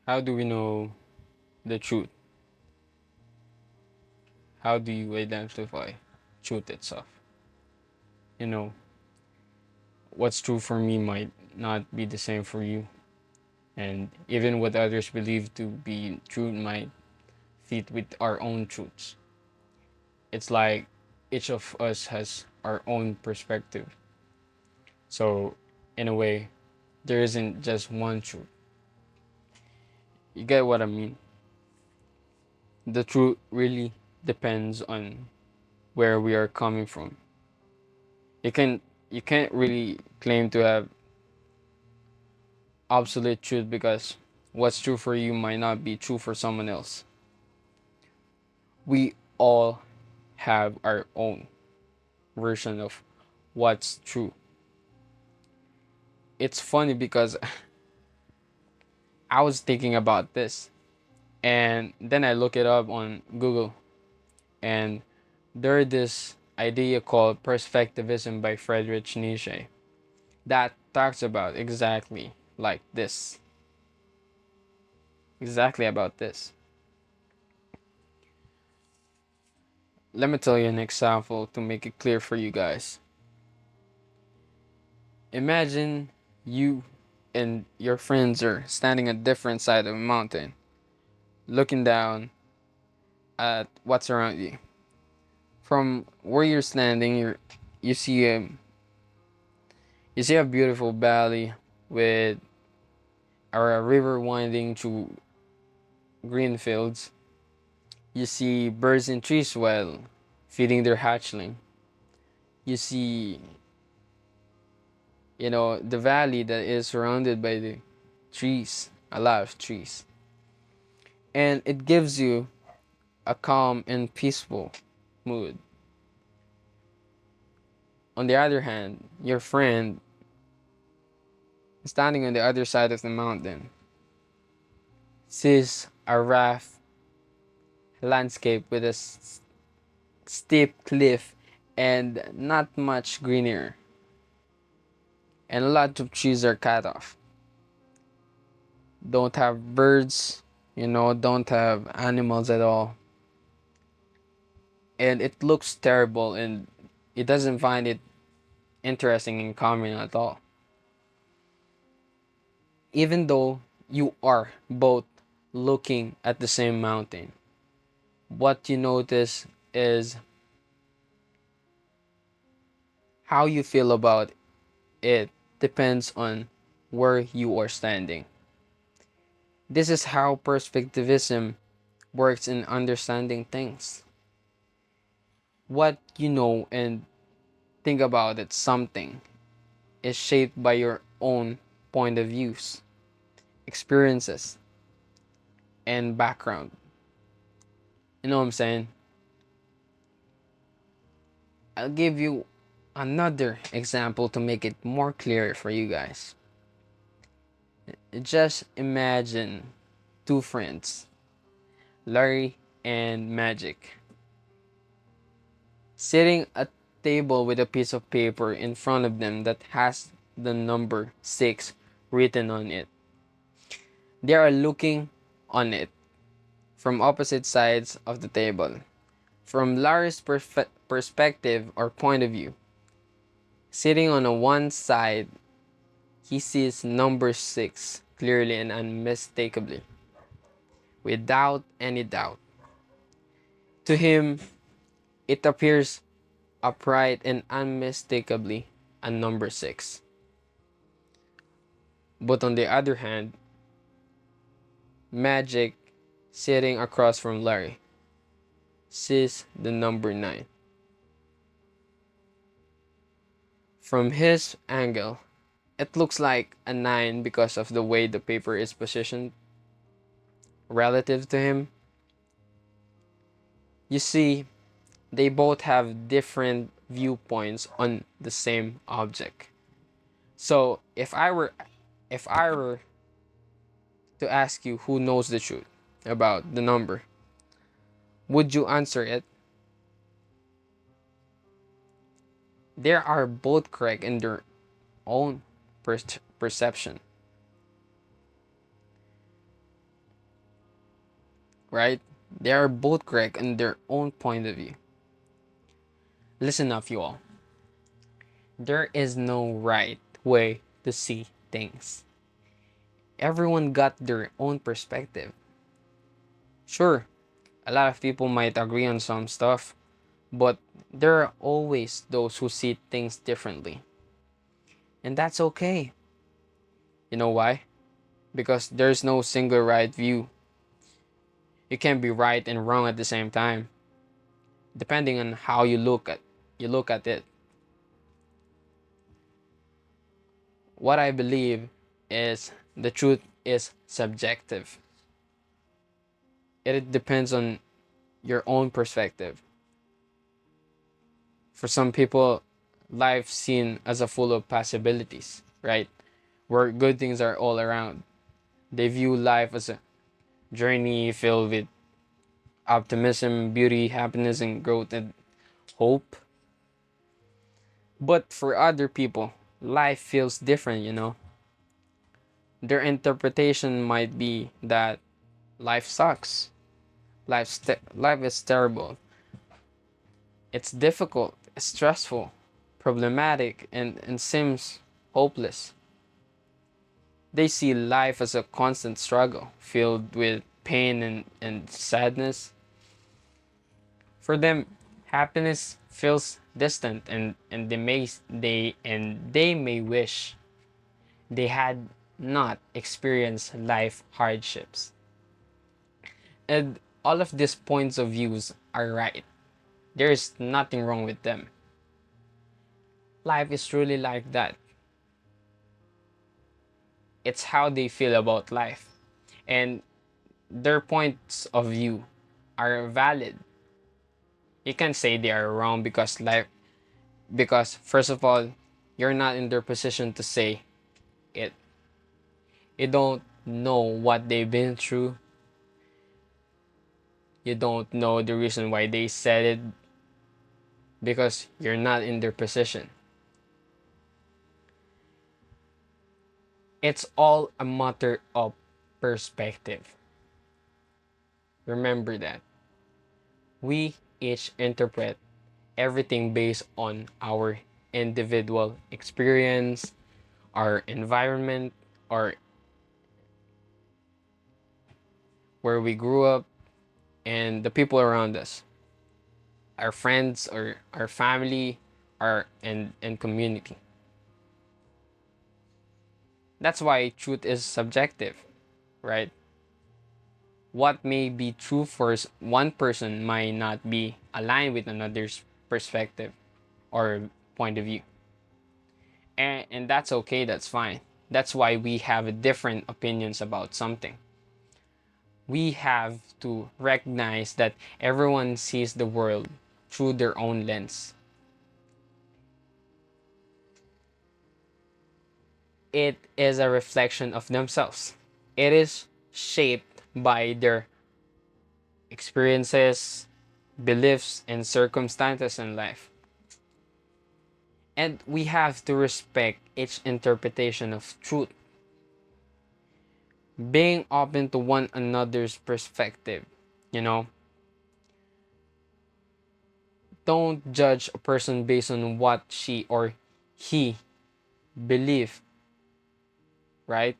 How do we know the truth? How do you identify truth itself? You know, what's true for me might not be the same for you, and even what others believe to be true might fit with our own truths. It's like each of us has our own perspective. So, in a way, there isn't just one truth. You get what I mean? The truth really depends on where we are coming from. You can you can't really claim to have absolute truth because what's true for you might not be true for someone else. We all have our own version of what's true. It's funny because I was thinking about this and then I look it up on Google and there's this idea called perspectivism by Friedrich Nietzsche that talks about like this. Exactly about this. Let me tell you an example to make it clear for you guys. Imagine you and your friends are standing at different side of a mountain, looking down at what's around you. From where you're standing, you see a you see a beautiful valley with a river winding through green fields. You see birds in trees while feeding their hatchling. You see, the valley that is surrounded by the trees, a lot of trees. And it gives you a calm and peaceful mood. On the other hand, your friend standing on the other side of the mountain sees a rough landscape with a steep cliff and not much greenery, and a lot of trees are cut off. Don't have birds, don't have animals at all. And it looks terrible and it doesn't find it interesting and calming at all. Even though you are both looking at the same mountain, what you notice is how you feel about it depends on where you are standing. This is how perspectivism works in understanding things. What you know and think about it something is shaped by your own point of views, experiences, and background. You know what I'm saying? I'll give you another example to make it more clear for you guys. Just imagine two friends, Larry and Magic, sitting at a table with a piece of paper in front of them that has the number 6 written on it. They are looking on it from opposite sides of the table. From Larry's perspective or point of view, sitting on a one side, he sees number 6 clearly and unmistakably, without any doubt. To him, it appears upright and unmistakably a number 6. But on the other hand, Magic, sitting across from Larry, sees the number 9. From his angle, it looks like a 9 because of the way the paper is positioned relative to him. You see, they both have different viewpoints on the same object. So, if I were to ask you who knows the truth about the number, would you answer it? They are both correct in their own perception. right? They are both correct in their own point of view. Listen up, you all. There is no right way to see things. Everyone got their own perspective. Sure, a lot of people might agree on some stuff, but there are always those who see things differently. And that's okay. You know why? Because there's no single right view. You can be right and wrong at the same time, depending on how you look at it. What I believe is the truth is subjective. It depends on your own perspective. For some people, life seen as a full of possibilities, right? Where good things are all around. They view life as a journey filled with optimism, beauty, happiness, and growth and hope. But for other people, life feels different. Their interpretation might be that life sucks, life is terrible, it's difficult, it's stressful, problematic, and seems hopeless. They see life as a constant struggle, filled with pain and sadness. For them, happiness feels distant, and they may wish they had not experienced life hardships. And all of these points of views are right. There is nothing wrong with them. Life is truly like that. It's how they feel about life. And their points of view are valid. You can't say they are wrong because first of all, you're not in their position to say it. You don't know what they've been through. You don't know the reason why they said it because you're not in their position. It's all a matter of perspective. Remember that. We each interpret everything based on our individual experience, our environment, or where we grew up, and the people around us, our friends or our family, and community. That's why truth is subjective, right? What may be true for one person might not be aligned with another's perspective or point of view. And that's okay, that's fine. That's why we have different opinions about something. We have to recognize that everyone sees the world through their own lens. It is a reflection of themselves. It is shaped by their experiences, beliefs, and circumstances in life. And we have to respect each interpretation of truth, being open to one another's perspective. You know, don't judge a person based on what she or he believe, right?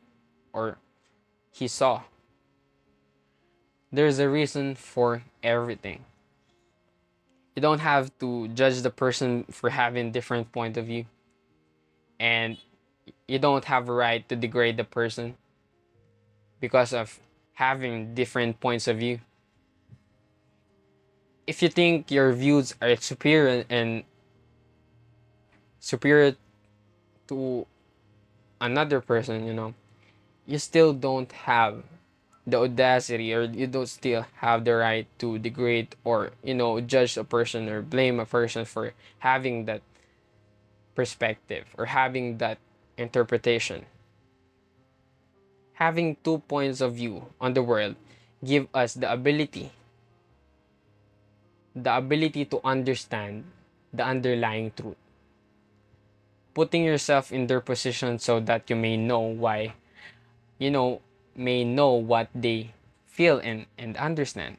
Or he saw. There's a reason for everything. You don't have to judge the person for having different point of view, and you don't have a right to degrade the person because of having different points of view. If you think your views are superior to another person, you still don't have the audacity, or you don't still have the right to degrade or judge a person or blame a person for having that perspective or having that interpretation. Having two points of view on the world give us the ability to understand the underlying truth, putting yourself in their position so that you may know why, you know may know what they feel, and understand.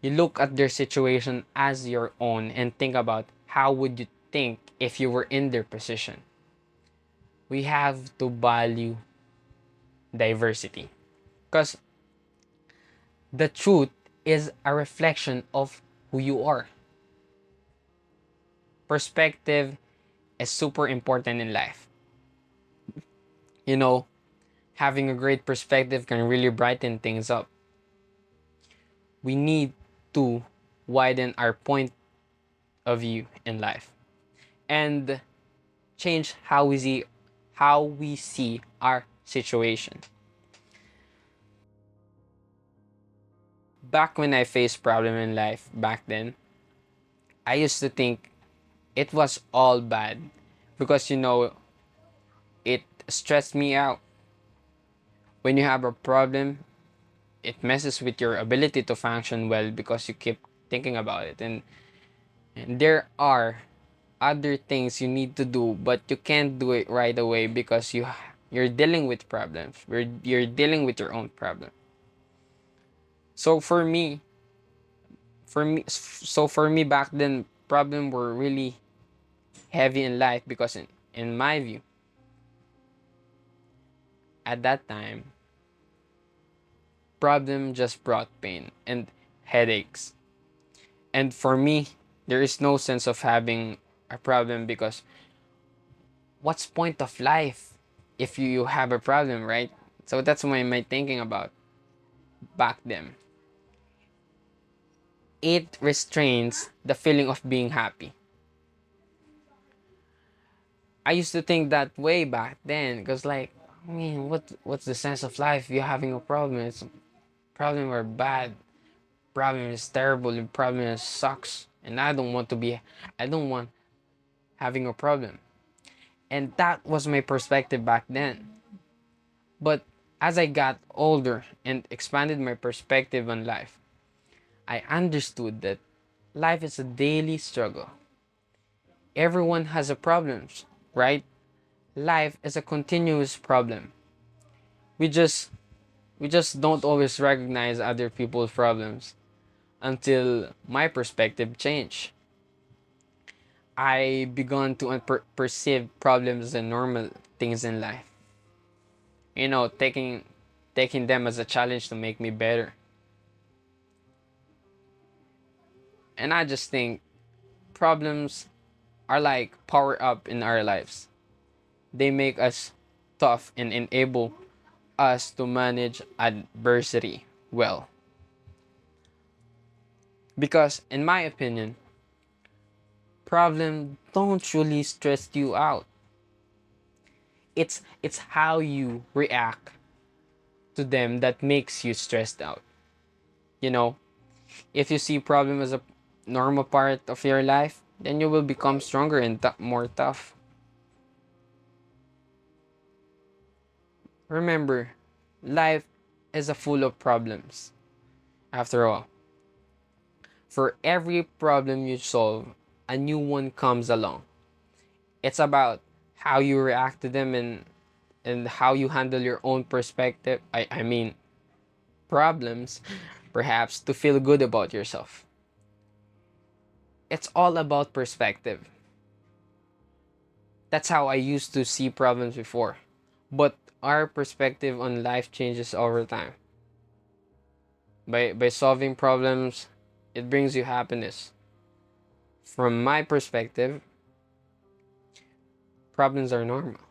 You look at their situation as your own and think about how would you think if you were in their position. We have to value diversity because the truth is a reflection of who you are. Perspective is super important in life. You know, having a great perspective can really brighten things up. We need to widen our point of view in life and change how we see our situation. Back when I faced problem in life back then, I used to think it was all bad because it stressed me out. When you have a problem, it messes with your ability to function well because you keep thinking about it, and there are other things you need to do, but you can't do it right away because you're dealing with problems. You're dealing with your own problem. So for me back then, problems were really heavy in life because in my view, at that time, problem just brought pain and headaches. And for me, there is no sense of having a problem because what's point of life if you have a problem, right? So that's my thinking about back then. It restrains the feeling of being happy. I used to think that way back then because like, I mean, what's the sense of life? You're having a problem. It's problem are bad. Problem is terrible. The problem is sucks. And I don't want having a problem. And that was my perspective back then. But as I got older and expanded my perspective on life, I understood that life is a daily struggle. Everyone has a problems, right? Life is a continuous problem. We just we just don't always recognize other people's problems until my perspective changed. I began to perceive problems as normal things in life. Taking them as a challenge to make me better. And I just think problems are like power up in our lives. They make us tough and enable us to manage adversity well. Because in my opinion, problems don't truly stress you out. It's how you react to them that makes you stressed out. You know, if you see problem as a normal part of your life, then you will become stronger and more tough. Remember, life is a full of problems. After all, for every problem you solve, a new one comes along. It's about how you react to them and how you handle your own perspective. I mean, problems, perhaps, to feel good about yourself. It's all about perspective. That's how I used to see problems before. But our perspective on life changes over time. By solving problems, it brings you happiness. From my perspective, problems are normal.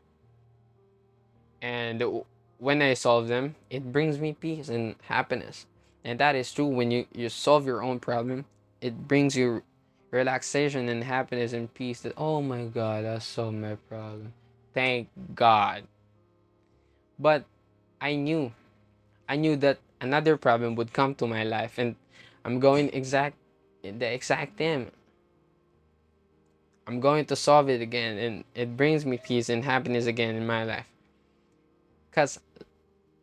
And when I solve them, it brings me peace and happiness. And that is true when you solve your own problem, it brings you relaxation and happiness and peace that, oh my God, I solved my problem. Thank God. But I knew, I knew that another problem would come to my life and I'm going the exact thing. I'm going to solve it again and it brings me peace and happiness again in my life. Because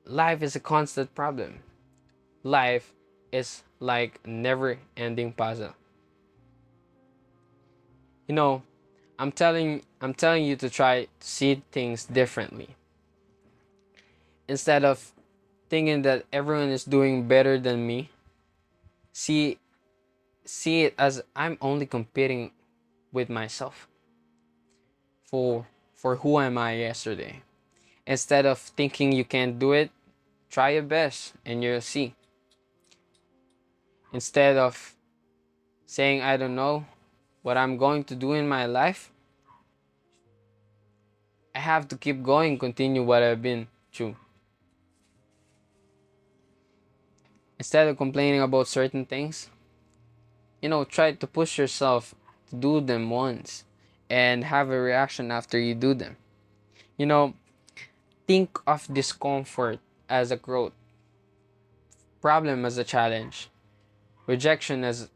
life is a constant problem. Life is like a never ending puzzle. You know, I'm telling you to try to see things differently. Instead of thinking that everyone is doing better than me, see see it as I'm only competing with myself for who am I yesterday. Instead of thinking you can't do it, try your best and you'll see. Instead of saying I don't know what I'm going to do in my life, I have to keep going, continue what I've been through. Instead of complaining about certain things, try to push yourself to do them once and have a reaction after you do them. You know, think of discomfort as a growth, problem as a challenge, rejection as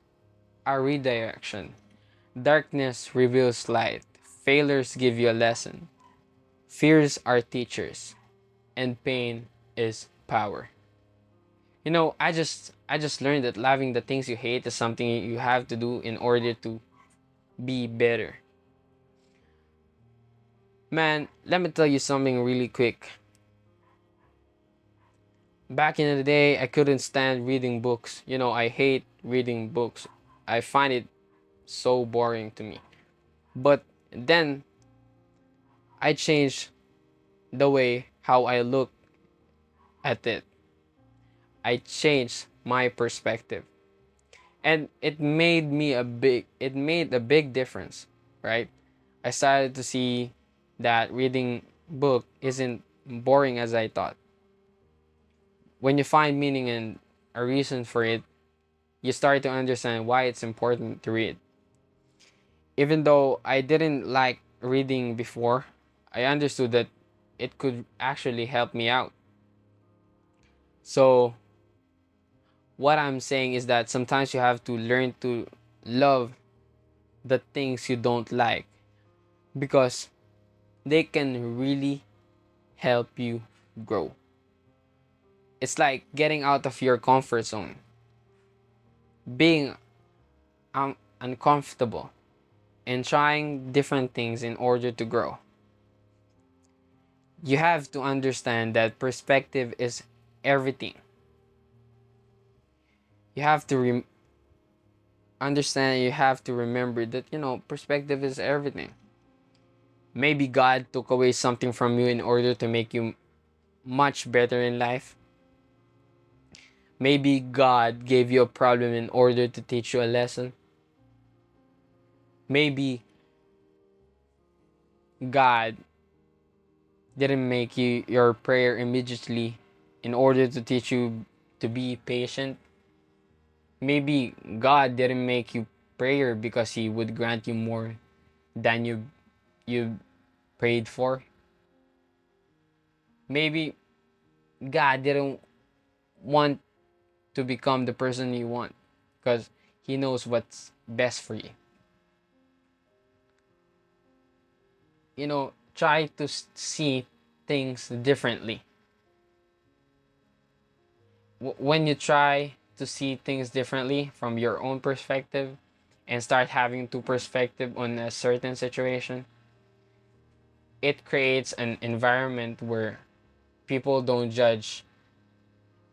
a redirection. Darkness reveals light, failures give you a lesson, fears are teachers, and pain is power. I just learned that loving the things you hate is something you have to do in order to be better. Man, let me tell you something really quick. Back in the day, I couldn't stand reading books. I hate reading books. I find it so boring to me. But then I changed the way how I look at it. I changed my perspective. And it made a big difference, right? I started to see that reading book isn't boring as I thought. When you find meaning and a reason for it, you start to understand why it's important to read. Even though I didn't like reading before, I understood that it could actually help me out. So, what I'm saying is that sometimes you have to learn to love the things you don't like because they can really help you grow. It's like getting out of your comfort zone, being uncomfortable, and trying different things in order to grow. You have to understand that perspective is everything. You have to understand, you have to remember that, perspective is everything. Maybe God took away something from you in order to make you much better in life. Maybe God gave you a problem in order to teach you a lesson. Maybe God didn't make you your prayer immediately in order to teach you to be patient. Maybe God didn't make you prayer because he would grant you more than you prayed for. Maybe God didn't want to become the person you want because he knows what's best for you. Try to see things differently. When you try to see things differently from your own perspective and start having two perspective on a certain situation, it creates an environment where people don't judge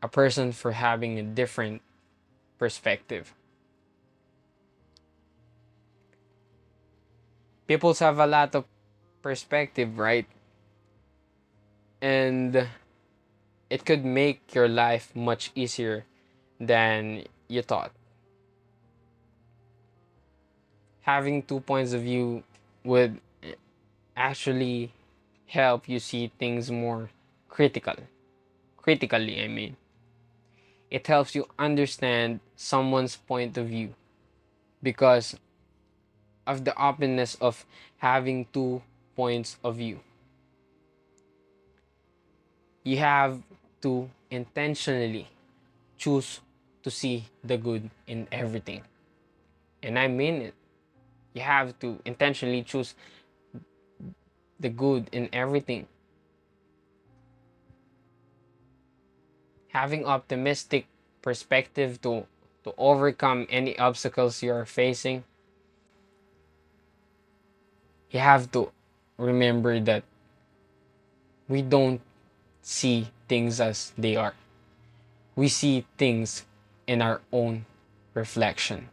a person for having a different perspective. People have a lot of perspective, right? And it could make your life much easier than you thought. Having two points of view would actually help you see things more critical. Critically, I mean. It helps you understand someone's point of view because of the openness of having two points of view. You have to intentionally choose to see the good in everything. And I mean it. You have to intentionally choose the good in everything. Having optimistic perspective to overcome any obstacles you are facing, you have to remember that we don't see things as they are. we see things in our own reflection.